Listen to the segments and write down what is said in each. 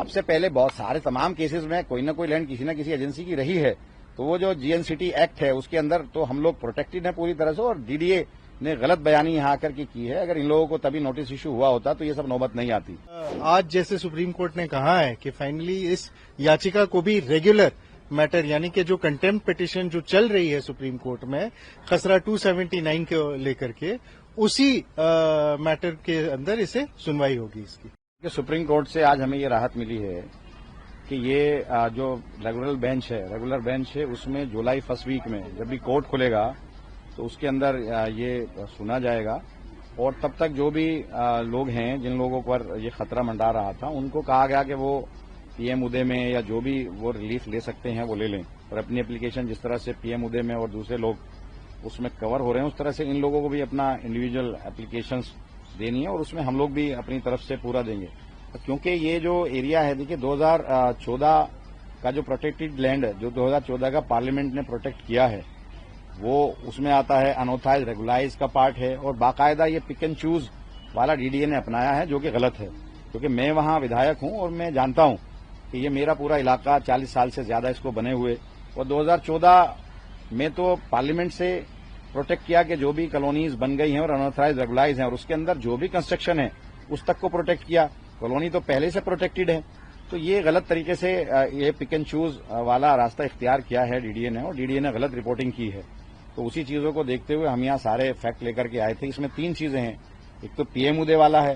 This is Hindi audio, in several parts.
अब से पहले बहुत सारे तमाम केसेस में कोई ना कोई लैंड किसी न किसी एजेंसी की रही है, तो वो जो जीएनसीटी एक्ट है उसके अंदर तो हम लोग प्रोटेक्टेड हैं पूरी तरह से, और डीडीए ने गलत बयानी यहाँ आकर के की है। अगर इन लोगों को तभी नोटिस इशू हुआ होता तो ये सब नौबत नहीं आती। आज जैसे सुप्रीम कोर्ट ने कहा है कि फाइनली इस याचिका को भी रेगुलर मैटर यानी कि जो कंटेम्प्ट पिटीशन जो चल रही है सुप्रीम कोर्ट में खसरा 279 को लेकर के, उसी मैटर के अंदर इसे सुनवाई होगी इसकी। सुप्रीम कोर्ट से आज हमें ये राहत मिली है कि ये जो रेगुलर बेंच है उसमें जुलाई फर्स्ट वीक में जब भी कोर्ट खुलेगा तो उसके अंदर ये सुना जाएगा, और तब तक जो भी लोग हैं जिन लोगों पर ये खतरा मंडरा रहा था उनको कहा गया कि वो पीएम उदय में या जो भी वो रिलीफ ले सकते हैं वो ले लें, और अपनी एप्लीकेशन जिस तरह से पीएम उदय में और दूसरे लोग उसमें कवर हो रहे हैं उस तरह से इन लोगों को भी अपना इंडिविजुअल एप्लीकेशंस देनी है, और उसमें हम लोग भी अपनी तरफ से पूरा देंगे। क्योंकि ये जो एरिया है, देखिए 2014 का जो प्रोटेक्टेड लैंड है, जो 2014 का पार्लियामेंट ने प्रोटेक्ट किया है, वो उसमें आता है अनऑथराइज रेगुलाइज का पार्ट है, और बाकायदा ये पिक एंड चूज वाला डीडीए ने अपनाया है जो कि गलत है। क्योंकि मैं वहां विधायक हूं और मैं जानता हूं कि ये मेरा पूरा इलाका 40 साल से ज्यादा इसको बने हुए, और 2014 में तो पार्लियामेंट से प्रोटेक्ट किया कि जो भी कॉलोनीज बन गई हैं और अनऑथराइज रेगुलाइज हैं और उसके अंदर जो भी कंस्ट्रक्शन है उस तक को प्रोटेक्ट किया। कॉलोनी तो पहले से प्रोटेक्टेड है, तो ये गलत तरीके से ये पिक एंड चूज वाला रास्ता इख्तियार किया है डीडीए ने, और डीडीए ने गलत रिपोर्टिंग की है। तो उसी चीजों को देखते हुए हम यहाँ सारे फैक्ट लेकर के आए थे। इसमें 3 चीजें हैं, एक तो पीएम उदय वाला है,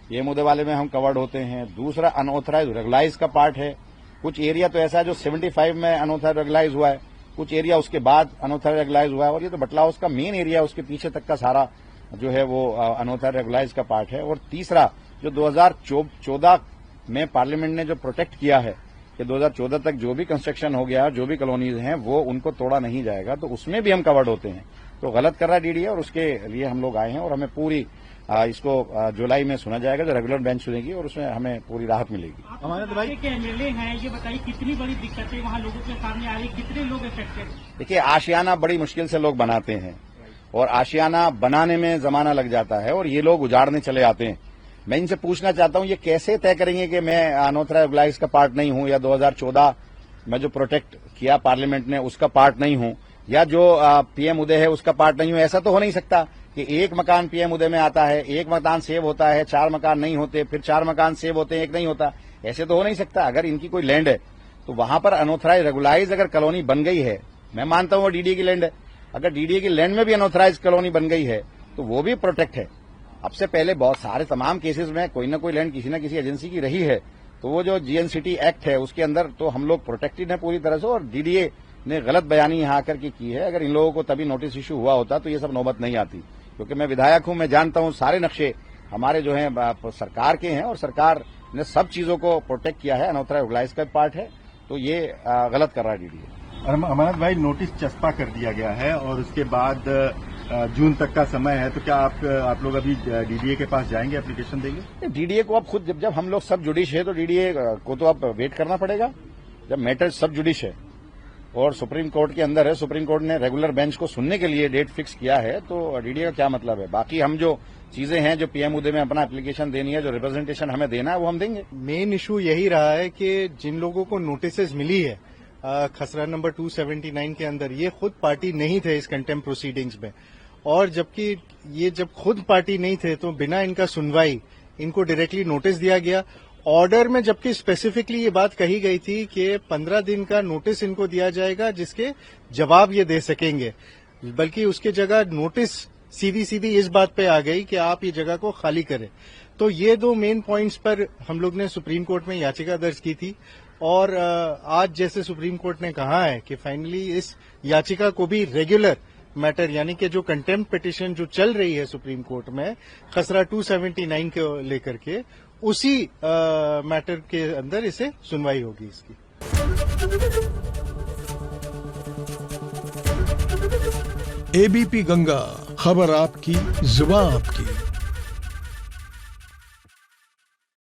पीएम उदय वाले में हम कवर्ड होते हैं, दूसरा अनऑथराइज रेगुलाइज का पार्ट है। कुछ एरिया तो ऐसा है जो 75 में अनऑथराइज रेगुलाइज हुआ है, कुछ एरिया उसके बाद अनऑथराइज रेगुलाइज हुआ है, और ये तो बटला हाउस का मेन एरिया उसके पीछे तक का सारा जो है वो अनऑथराइज रेगुलाइज का पार्ट है। और तीसरा जो 2014 में पार्लियामेंट ने जो प्रोटेक्ट किया है कि 2014 तक जो भी कंस्ट्रक्शन हो गया, जो भी कॉलोनीज हैं वो उनको तोड़ा नहीं जाएगा, तो उसमें भी हम कवर्ड होते हैं। तो गलत कर रहा है डीडीए, और उसके लिए हम लोग आए हैं, और हमें पूरी इसको जुलाई में सुना जाएगा जो रेगुलर बेंच सुनेगी, और उसमें हमें पूरी राहत मिलेगी। हमारे भाई के एमएलए हैं, ये बताइए कितनी बड़ी दिक्कतें वहाँ लोगों के सामने आ रही, कितने लोग इफेक्टेड? देखिए, आशियाना बड़ी मुश्किल से लोग बनाते हैं, और आशियाना बनाने में जमाना लग जाता है, और ये लोग उजाड़ने चले आते हैं। मैं इनसे पूछना चाहता हूं ये कैसे तय करेंगे कि मैं अनऑथराइज रेगुलाइज का पार्ट नहीं हूं, या 2014 में जो प्रोटेक्ट किया पार्लियामेंट ने उसका पार्ट नहीं हूं, या जो पीएम उदय है उसका पार्ट नहीं हूं। ऐसा तो हो नहीं सकता कि एक मकान पीएम उदय में आता है, एक मकान सेव होता है, 4 मकान नहीं होते, फिर 4 मकान सेव होते हैं, एक नहीं होता। ऐसे तो हो नहीं सकता। अगर इनकी कोई लैंड है तो वहां पर अनऑथराइज रेगुलाइज अगर कॉलोनी बन गई है, मैं मानता हूं वो डीडीए की लैंड है, अगर डीडीए की लैंड में भी अनऑथराइज कॉलोनी बन गई है तो वो भी प्रोटेक्ट है। अब से पहले बहुत सारे तमाम केसेस में कोई ना कोई लैंड किसी न किसी एजेंसी की रही है, तो वो जो जीएनसीटी एक्ट है उसके अंदर तो हम लोग प्रोटेक्टेड हैं पूरी तरह से, और डीडीए ने गलत बयानी यहाँ आकर के की है। अगर इन लोगों को तभी नोटिस इशू हुआ होता तो ये सब नौबत नहीं आती। क्योंकि मैं विधायक हूं, मैं जानता हूं सारे नक्शे हमारे जो हैं सरकार के हैं, और सरकार ने सब चीजों को प्रोटेक्ट किया है। अनऑथराइज रेगुलाइज का पार्ट है, तो ये गलत कर रहा है डीडीए। अमरनाथ भाई, नोटिस चस्पा कर दिया गया है और उसके बाद जून तक का समय है, तो क्या आप लोग अभी डीडीए के पास जाएंगे, एप्लीकेशन देंगे? डीडीए को अब खुद जब हम लोग सब जुडिश है तो डीडीए को तो अब वेट करना पड़ेगा। जब मैटर सब जुडिश है और सुप्रीम कोर्ट के अंदर है, सुप्रीम कोर्ट ने रेगुलर बेंच को सुनने के लिए डेट फिक्स किया है, तो डीडीए का क्या मतलब है? बाकी हम जो चीजें हैं, जो पीएम उदय में अपना एप्लीकेशन देनी है, जो रिप्रेजेंटेशन हमें देना है, वो हम देंगे। मेन इशू यही रहा है कि जिन लोगों को नोटिस मिली है खसरा नंबर 279 के अंदर, ये खुद पार्टी नहीं थे इस कंटेम्प्ट प्रोसीडिंग्स में, और जबकि ये जब खुद पार्टी नहीं थे तो बिना इनका सुनवाई इनको डायरेक्टली नोटिस दिया गया। ऑर्डर में जबकि स्पेसिफिकली ये बात कही गई थी कि 15 दिन का नोटिस इनको दिया जाएगा जिसके जवाब ये दे सकेंगे, बल्कि उसके जगह नोटिस सीधी इस बात पे आ गई कि आप ये जगह को खाली करें। तो ये 2 मेन पॉइंट्स पर हम लोग ने सुप्रीम कोर्ट में याचिका दर्ज की थी, और आज जैसे सुप्रीम कोर्ट ने कहा है कि फाइनली इस याचिका को भी रेगुलर मैटर यानी कि जो कंटेम्प्ट पिटीशन जो चल रही है सुप्रीम कोर्ट में खसरा 279 को लेकर के, उसी मैटर के अंदर इसे सुनवाई होगी इसकी। एबीपी गंगा, खबर आपकी, जुबान आपकी।